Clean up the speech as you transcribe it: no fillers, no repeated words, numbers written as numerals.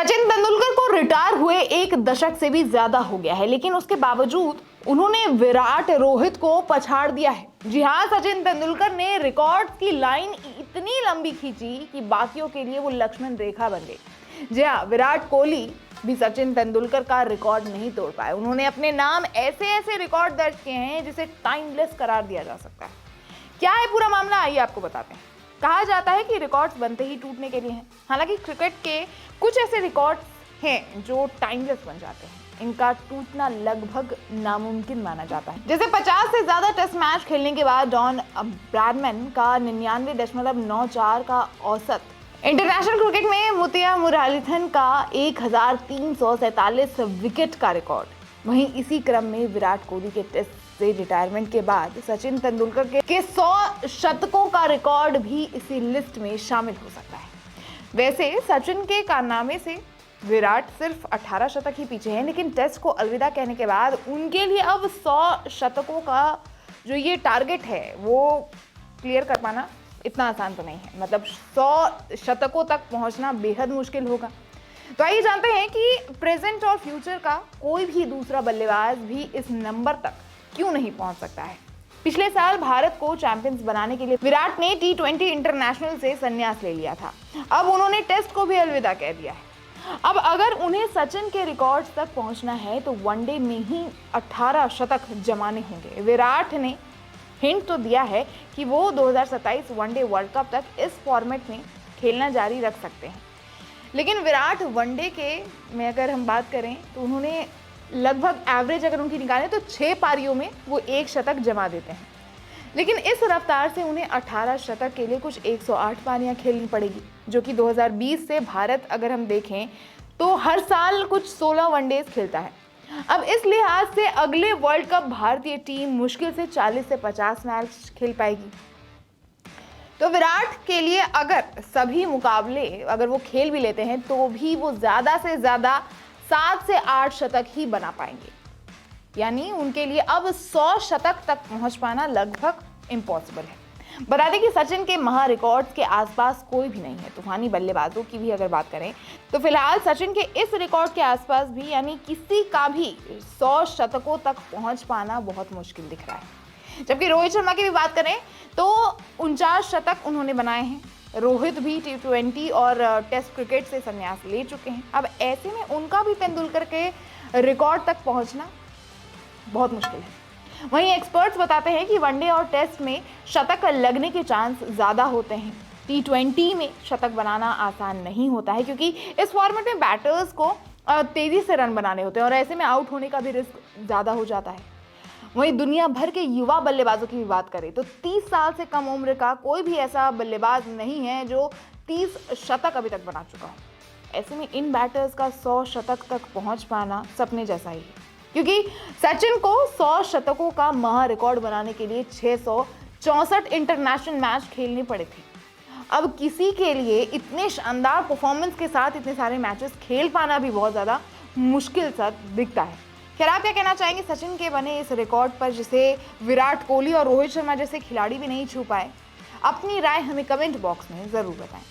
सचिन तेंदुलकर को रिटायर हुए एक दशक से भी ज्यादा हो गया है, लेकिन उसके बावजूद उन्होंने विराट रोहित को पछाड़ दिया है। जी हाँ, सचिन तेंदुलकर ने रिकॉर्ड की लाइन इतनी लंबी खींची कि बाकियों के लिए वो लक्ष्मण रेखा बन गई। जी हाँ, विराट कोहली भी सचिन तेंदुलकर का रिकॉर्ड नहीं तोड़ पाए। उन्होंने अपने नाम ऐसे ऐसे रिकॉर्ड दर्ज किए हैं जिसे टाइमलेस करार दिया जा सकता है। क्या है पूरा मामला, आइए आपको बताते हैं। कहा जाता है कि रिकॉर्ड्स बनते ही टूटने के लिए हैं। हालांकि क्रिकेट के कुछ ऐसे रिकॉर्ड्स हैं जो टाइमलेस बन जाते हैं। इनका टूटना लगभग नामुमकिन माना जाता है। जैसे 50 से ज्यादा टेस्ट मैच खेलने के बाद डॉन ब्रैडमैन का 99.94 का औसत, इंटरनेशनल क्रिकेट में मुतिया मुरलीधरन का 1347 विकेट का रिकॉर्ड, वहीं इसी क्रम में विराट कोहली के टेस्ट से रिटायरमेंट के बाद सचिन तेंदुलकर के 100 शतकों का रिकॉर्ड भी इसी लिस्ट में शामिल हो सकता है। वैसे सचिन के कारनामे से विराट सिर्फ 18 शतक ही पीछे हैं, लेकिन टेस्ट को अलविदा कहने के बाद उनके लिए अब 100 शतकों का जो ये टारगेट है वो क्लियर कर पाना इतना आसान तो नहीं है। मतलब 100 शतकों तक पहुंचना बेहद मुश्किल होगा। तो आइए जानते हैं कि प्रेजेंट और फ्यूचर का कोई भी दूसरा बल्लेबाज भी इस नंबर तक क्यों नहीं पहुंच सकता है। पिछले साल भारत को चैंपियंस बनाने के लिए विराट ने T20 इंटरनेशनल से संन्यास ले लिया था। अब उन्होंने टेस्ट को भी अलविदा कह दिया है। अब अगर उन्हें सचिन के रिकॉर्ड तक पहुंचना है तो वनडे में ही 18 शतक जमाने होंगे। विराट ने हिंट तो दिया है कि वो 2027 वनडे वर्ल्ड कप तक इस फॉर्मेट में खेलना जारी रख सकते हैं। लेकिन विराट वनडे के में अगर हम बात करें तो उन्होंने लगभग एवरेज अगर उनकी निकालें तो 6 पारियों में वो 1 शतक जमा देते हैं। लेकिन इस रफ्तार से उन्हें 18 शतक के लिए कुछ 108 पारियां खेलनी पड़ेगी, जो कि 2020 से भारत अगर हम देखें तो हर साल कुछ 16 वनडेज खेलता है। अब इस लिहाज से अगले वर्ल्ड कप भारतीय टीम मुश्किल से 40 से 50 मैच खेल पाएगी। तो विराट के लिए अगर सभी मुकाबले अगर वो खेल भी लेते हैं तो भी वो ज़्यादा से ज़्यादा 7 से 8 शतक ही बना पाएंगे। यानी उनके लिए अब 100 शतक तक पहुंच पाना लगभग इम्पॉसिबल है। बता दें कि सचिन के महा रिकॉर्ड्स के आसपास कोई भी नहीं है। तूफानी बल्लेबाजों की भी अगर बात करें तो फिलहाल सचिन के इस रिकॉर्ड के आसपास भी यानी किसी का भी 100 शतकों तक पहुंच पाना बहुत मुश्किल दिख रहा है। जबकि रोहित शर्मा की भी बात करें तो 49 शतक उन्होंने बनाए हैं। रोहित भी T20 और टेस्ट क्रिकेट से संन्यास ले चुके हैं। अब ऐसे में उनका भी तेंदुलकर के रिकॉर्ड तक पहुंचना बहुत मुश्किल है। वहीं एक्सपर्ट्स बताते हैं कि वनडे और टेस्ट में शतक लगने के चांस ज़्यादा होते हैं। T20 में शतक बनाना आसान नहीं होता है, क्योंकि इस फॉर्मेट में बैटर्स को तेज़ी से रन बनाने होते हैं और ऐसे में आउट होने का भी रिस्क ज़्यादा हो जाता है। वहीं दुनिया भर के युवा बल्लेबाजों की भी बात करें तो 30 साल से कम उम्र का कोई भी ऐसा बल्लेबाज नहीं है जो 30 शतक अभी तक बना चुका हो। ऐसे में इन बैटर्स का 100 शतक तक पहुंच पाना सपने जैसा ही है, क्योंकि सचिन को 100 शतकों का महा रिकॉर्ड बनाने के लिए 664 इंटरनेशनल मैच खेलने पड़े थे। अब किसी के लिए इतने शानदार परफॉर्मेंस के साथ इतने सारे मैचेस खेल पाना भी बहुत ज़्यादा मुश्किल सा दिखता है। खैर, आप क्या कहना चाहेंगे सचिन के बने इस रिकॉर्ड पर, जिसे विराट कोहली और रोहित शर्मा जैसे खिलाड़ी भी नहीं छू पाए? अपनी राय हमें कमेंट बॉक्स में ज़रूर बताएं।